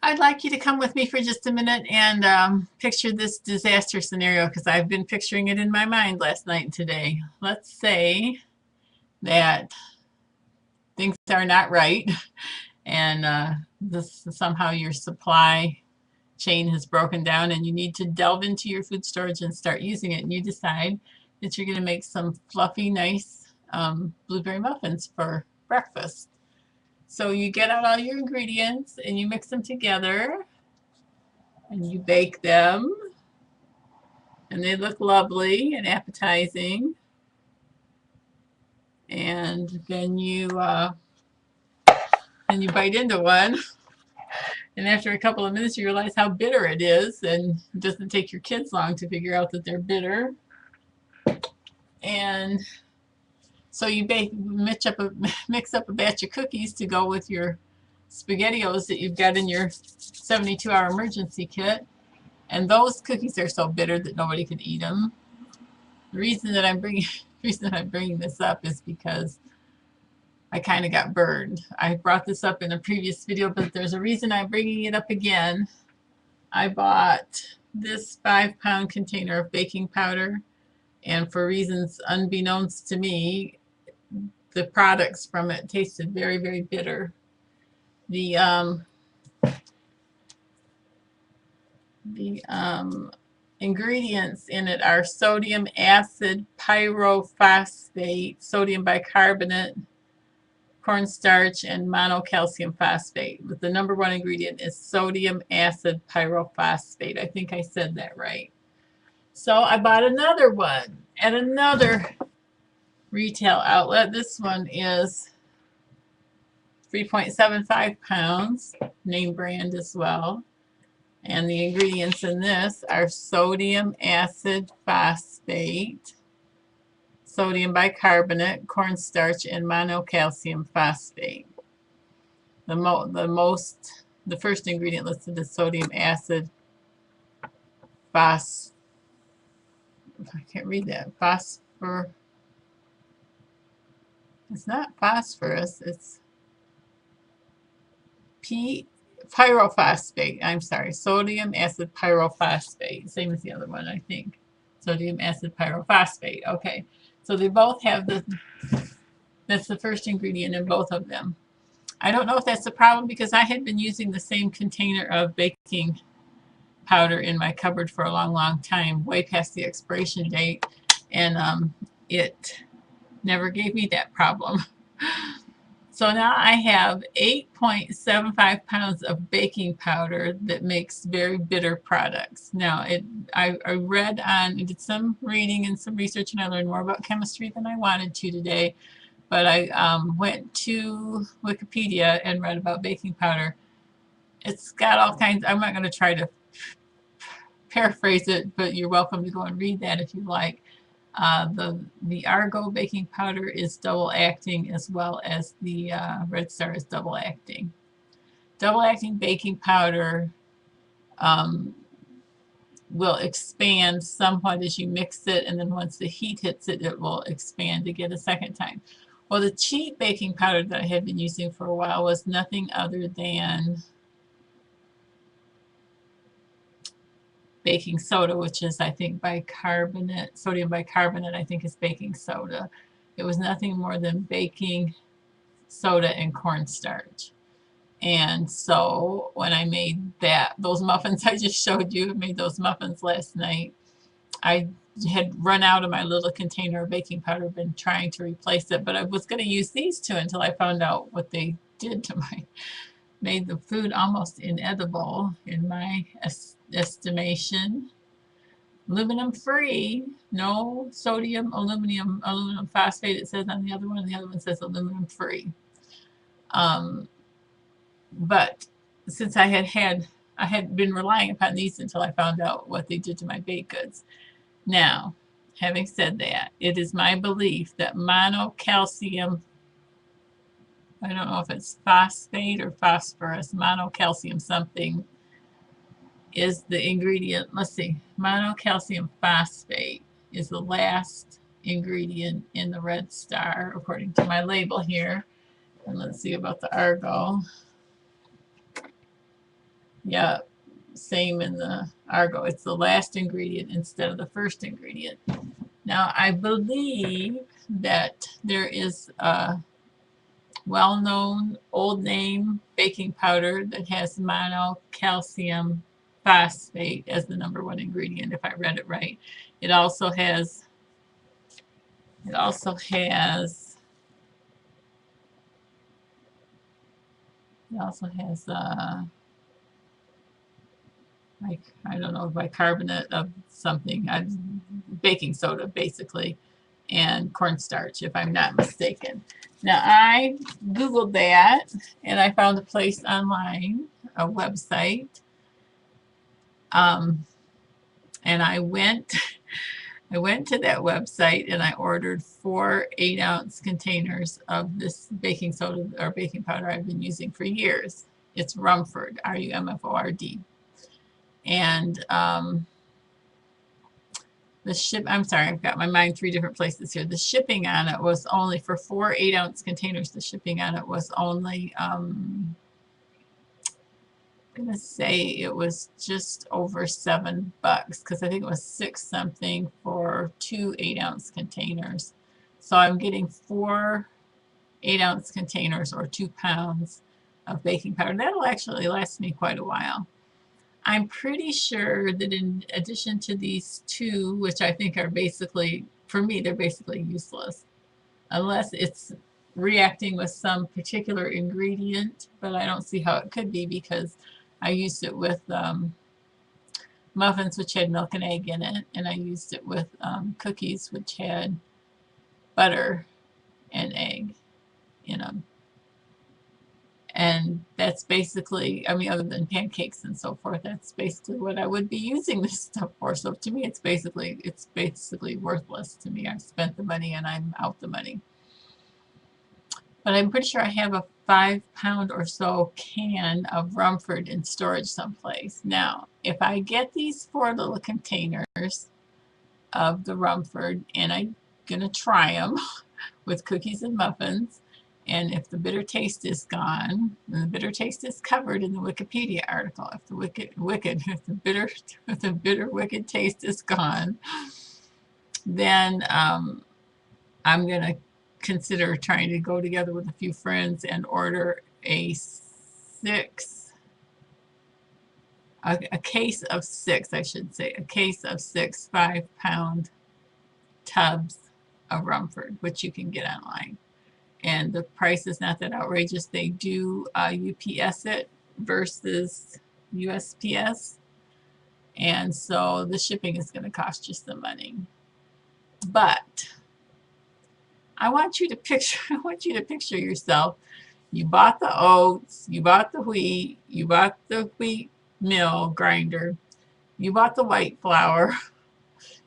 I'd like you to come with me for just a minute and picture this disaster scenario because I've been picturing it in my mind last night and today. Let's say that things are not right and this somehow your supply chain has broken down and you need to delve into your food storage and start using it, and you decide that you're going to make some fluffy, nice blueberry muffins for breakfast. So you get out all your ingredients and you mix them together and you bake them, and they look lovely and appetizing. And then you bite into one, and after a couple of minutes, you realize how bitter it is, and it doesn't take your kids long to figure out that they're bitter. And so you mix up a batch of cookies to go with your SpaghettiOs that you've got in your 72-hour emergency kit. And those cookies are so bitter that nobody could eat them. The reason that I'm bringing this up is because I kind of got burned. I brought this up in a previous video, but there's a reason I'm bringing it up again. I bought this 5-pound container of baking powder, and for reasons unbeknownst to me, the products from it tasted very, very bitter. The ingredients in it are sodium acid pyrophosphate, sodium bicarbonate, cornstarch, and monocalcium phosphate. But the number one ingredient is sodium acid pyrophosphate. I think I said that right. So I bought another one at another retail outlet. This one is 3.75 pounds, name brand as well. And the ingredients in this are sodium acid phosphate, sodium bicarbonate, cornstarch, and monocalcium phosphate. The first ingredient listed is sodium acid I can't read that. It's not phosphorus. It's pyrophosphate. I'm sorry. Sodium acid pyrophosphate. Same as the other one, I think. Sodium acid pyrophosphate. Okay. So they both have that's the first ingredient in both of them. I don't know if that's a problem because I had been using the same container of baking powder in my cupboard for a long, long time, way past the expiration date, and it never gave me that problem. So now I have 8.75 pounds of baking powder that makes very bitter products. Now, I did some reading and some research, and I learned more about chemistry than I wanted to today. But I went to Wikipedia and read about baking powder. It's got all kinds. I'm not going to try to paraphrase it, but you're welcome to go and read that if you like. The Argo baking powder is double acting, as well as the Red Star is double acting. Double acting baking powder will expand somewhat as you mix it, and then once the heat hits it, it will expand again a second time. Well, the cheap baking powder that I had been using for a while was nothing other than baking soda, which is, I think, bicarbonate, sodium bicarbonate, I think is baking soda. It was nothing more than baking soda and cornstarch. And so when I made those muffins I just showed you, I made those muffins last night, I had run out of my little container of baking powder, been trying to replace it, but I was going to use these two until I found out what they did to made the food almost inedible in my estimation. Aluminum free, no sodium, aluminum phosphate, it says on the other one, and the other one says aluminum free. But since I had been relying upon these until I found out what they did to my baked goods. Now, having said that, it is my belief that monocalcium, I don't know if it's phosphate or phosphorus, monocalcium something is the ingredient. Let's see, monocalcium phosphate is the last ingredient in the Red Star, according to my label here. And let's see about the Argo. Yeah, same in the Argo. It's the last ingredient instead of the first ingredient. Now, I believe that there is a well-known old name baking powder that has monocalcium phosphate as the number one ingredient, if I read it right. It also has it also has it also has like, I don't know, bicarbonate of something, baking soda basically, and cornstarch, if I'm not mistaken. Now, I Googled that and I found a place online, a website, um, and I went. I went to that website and I ordered 4 8-ounce containers of this baking soda or baking powder I've been using for years. It's Rumford, Rumford. And I'm sorry, I've got my mind 3 different places here. The shipping on it was only for 4 8-ounce containers. The shipping on it was only, I'm gonna say it was just over $7 because I think it was 6 something for 2 8-ounce containers. So I'm getting 4 8-ounce containers or 2 pounds of baking powder. That'll actually last me quite a while. I'm pretty sure that in addition to these two, which I think are basically, for me, they're basically useless, unless it's reacting with some particular ingredient, but I don't see how it could be because I used it with muffins which had milk and egg in it, and I used it with cookies which had butter and egg in them. And that's basically, I mean, other than pancakes and so forth, that's basically what I would be using this stuff for. So to me, it's basically worthless to me. I've spent the money and I'm out the money. But I'm pretty sure I have a 5 pound or so can of Rumford in storage someplace. Now, if I get these 4 little containers of the Rumford and I'm gonna try them with cookies and muffins, and if the bitter taste is gone, and the bitter taste is covered in the Wikipedia article, if the bitter wicked taste is gone, then I'm gonna consider trying to go together with a few friends and order a case of 6, I should say, a case of 6 5-pound tubs of Rumford, which you can get online. And the price is not that outrageous. They do UPS it versus USPS, and so the shipping is going to cost you some money. But I want you to picture yourself. You bought the oats, you bought the wheat, you bought the wheat mill grinder, you bought the white flour,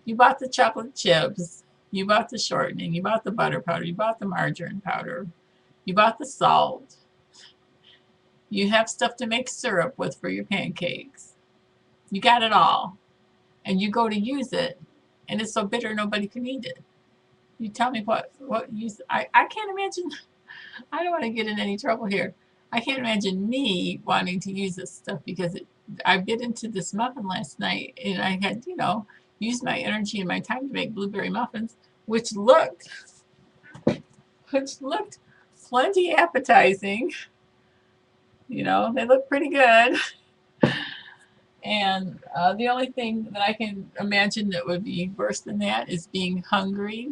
you bought the chocolate chips, you bought the shortening, you bought the butter powder, you bought the margarine powder, you bought the salt. You have stuff to make syrup with for your pancakes. You got it all. And you go to use it, and it's so bitter nobody can eat it. You tell me what use. I can't imagine. I don't want to get in any trouble here. I can't imagine me wanting to use this stuff because I bit into this muffin last night and I had, used my energy and my time to make blueberry muffins, which looked plenty appetizing. They look pretty good. And the only thing that I can imagine that would be worse than that is being hungry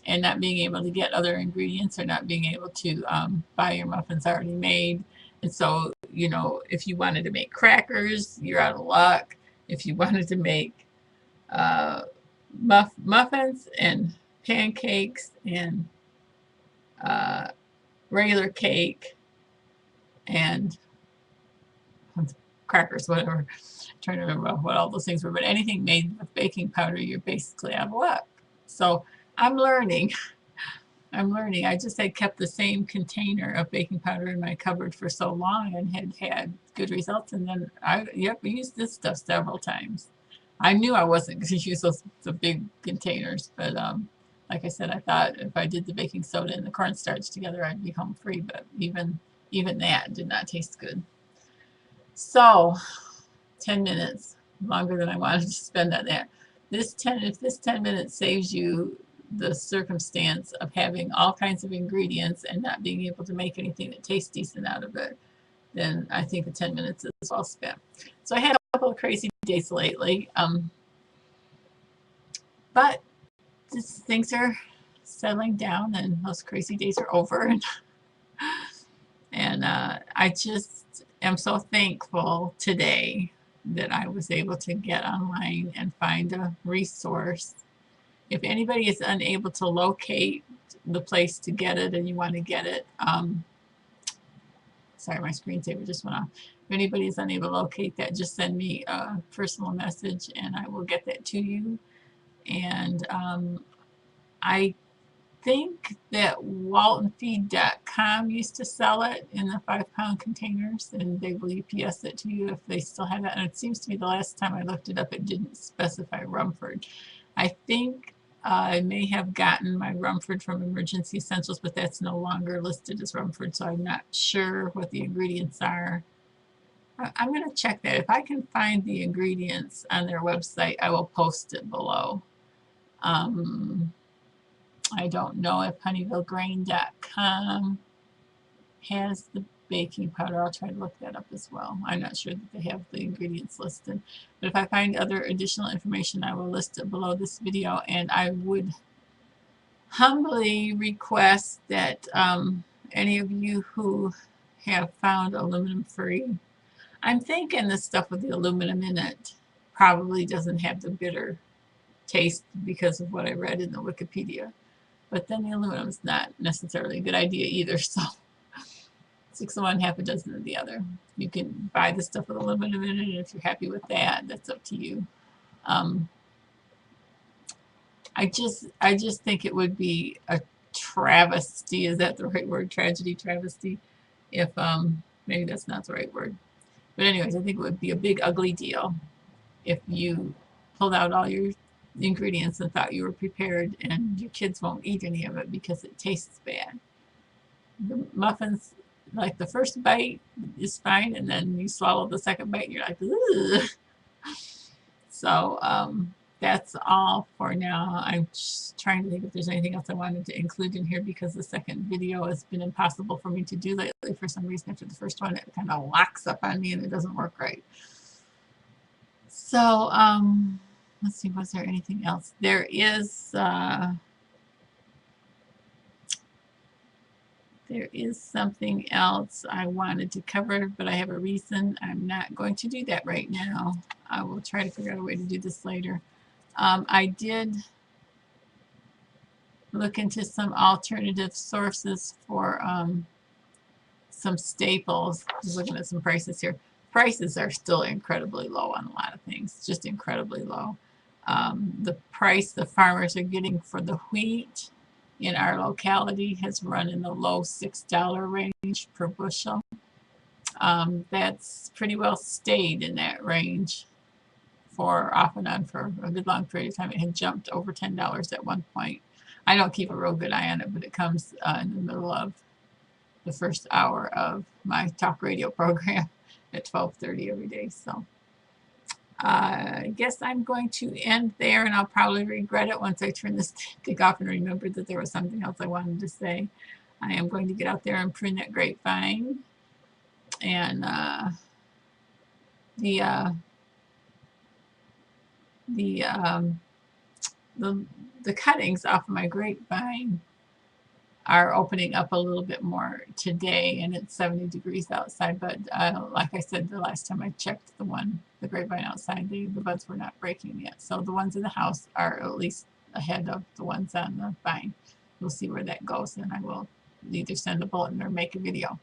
and not being able to get other ingredients or not being able to buy your muffins already made. And so, if you wanted to make crackers, you're out of luck. If you wanted to make muffins and pancakes and regular cake and crackers, whatever. I'm trying to remember what all those things were, but anything made with baking powder, you're basically out of luck. So I'm learning. I just had kept the same container of baking powder in my cupboard for so long and had good results. And then I used this stuff several times. I knew I wasn't going to use the big containers, but like I said, I thought if I did the baking soda and the cornstarch together, I'd be home free. But even that did not taste good. So 10 minutes, longer than I wanted to spend on that. If this 10 minutes saves you the circumstance of having all kinds of ingredients and not being able to make anything that tastes decent out of it, then I think the 10 minutes is well spent. So I had a couple of crazy days lately, but things are settling down and those crazy days are over. And I just am so thankful today that I was able to get online and find a resource. If anybody is unable to locate the place to get it and you want to get it, sorry, my screensaver just went off. If anybody is unable to locate that, just send me a personal message and I will get that to you. And I think that waltonfeed.com used to sell it in the 5-pound containers, and they will UPS it to you if they still have that. And it seems to me the last time I looked it up, it didn't specify Rumford. I think I may have gotten my Rumford from Emergency Essentials, but that's no longer listed as Rumford, so I'm not sure what the ingredients are. I'm going to check that. If I can find the ingredients on their website, I will post it below. I don't know if honeyvillegrain.com has the baking powder. I'll try to look that up as well. I'm not sure that they have the ingredients listed. But if I find other additional information, I will list it below this video. And I would humbly request that any of you who have found aluminum free, I'm thinking the stuff with the aluminum in it probably doesn't have the bitter taste because of what I read in the Wikipedia. But then the aluminum is not necessarily a good idea either. So 6 of one, half a dozen of the other. You can buy the stuff with aluminum in it, and if you're happy with that, that's up to you. I just think it would be a travesty. Is that the right word? Tragedy, travesty. If maybe that's not the right word. But anyways, I think it would be a big ugly deal if you pulled out all your ingredients and thought you were prepared and your kids won't eat any of it because it tastes bad. The muffins, like the first bite is fine, and then you swallow the second bite and you're like, ugh. So that's all for now. I'm just trying to think if there's anything else I wanted to include in here because the second video has been impossible for me to do lately. For some reason, after the first one, it kind of locks up on me and it doesn't work right. So let's see, was there anything else? There is something else I wanted to cover, but I have a reason I'm not going to do that right now. I will try to figure out a way to do this later. I did look into some alternative sources for some staples. Just looking at some prices here. Prices are still incredibly low on a lot of things, just incredibly low. The price the farmers are getting for the wheat in our locality has run in the low $6 range per bushel. That's pretty well stayed in that range for off and on for a good long period of time. It had jumped over $10 at one point. I don't keep a real good eye on it, but it comes in the middle of the first hour of my talk radio program at 12:30 every day. So I guess I'm going to end there, and I'll probably regret it once I turn this thing off and remember that there was something else I wanted to say. I am going to get out there and prune that grapevine, and the cuttings off of my grapevine are opening up a little bit more today, and it's 70 degrees outside, but like I said the last time I checked the grapevine outside, the buds were not breaking yet. So the ones in the house are at least ahead of the ones on the vine. We'll see where that goes, and I will either send a bulletin or make a video.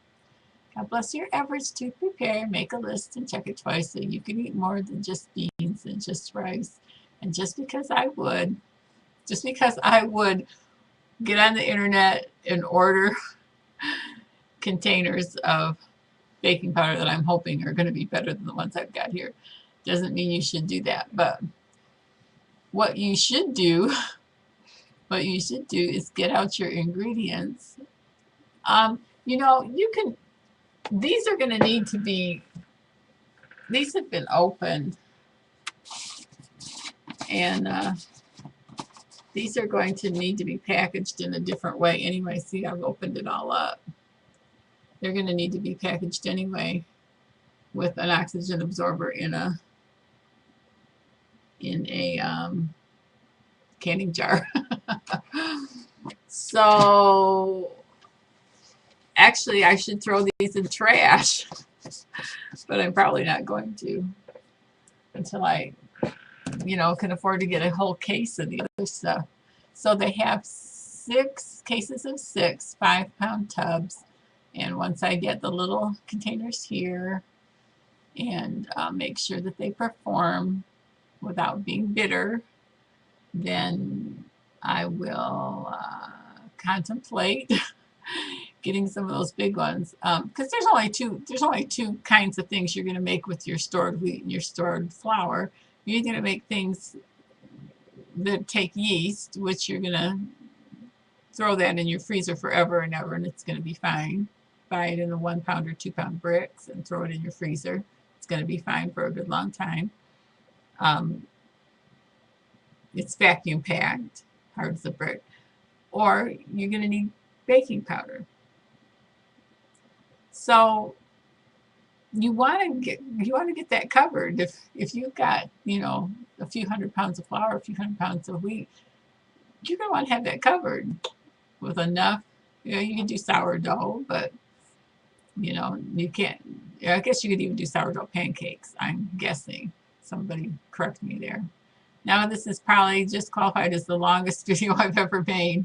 God bless your efforts to prepare, make a list, and check it twice so you can eat more than just beans and just rice. And just because I would get on the internet and order containers of baking powder that I'm hoping are going to be better than the ones I've got here, doesn't mean you should do that. But what you should do is get out your ingredients. You know, these are going to need to be these have been opened, and these are going to need to be packaged in a different way anyway. See, I've opened it all up. They're going to need to be packaged anyway with an oxygen absorber in a canning jar. So actually, I should throw these in trash, but I'm probably not going to until I, can afford to get a whole case of the other stuff. So they have 6 cases of 6 5-pound tubs. And once I get the little containers here and make sure that they perform without being bitter, then I will contemplate getting some of those big ones, because there's only two kinds of things you're going to make with your stored wheat and your stored flour. You're going to make things that take yeast, which you're going to throw that in your freezer forever and ever, and it's going to be fine. Buy it in the 1-pound or 2-pound bricks and throw it in your freezer. It's going to be fine for a good long time. It's vacuum packed, hard as a brick. Or you're going to need baking powder. So you want to get that covered. If you've got a few hundred pounds of flour, a few hundred pounds of wheat, you're going to want to have that covered with enough. You can do sourdough, but you can't. I guess you could even do sourdough pancakes. I'm guessing. Somebody correct me there. Now this is probably just qualified as the longest video I've ever made.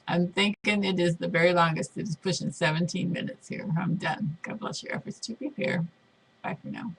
I'm thinking it is the very longest. It is pushing 17 minutes here. I'm done. God bless your efforts to prepare. Bye for now.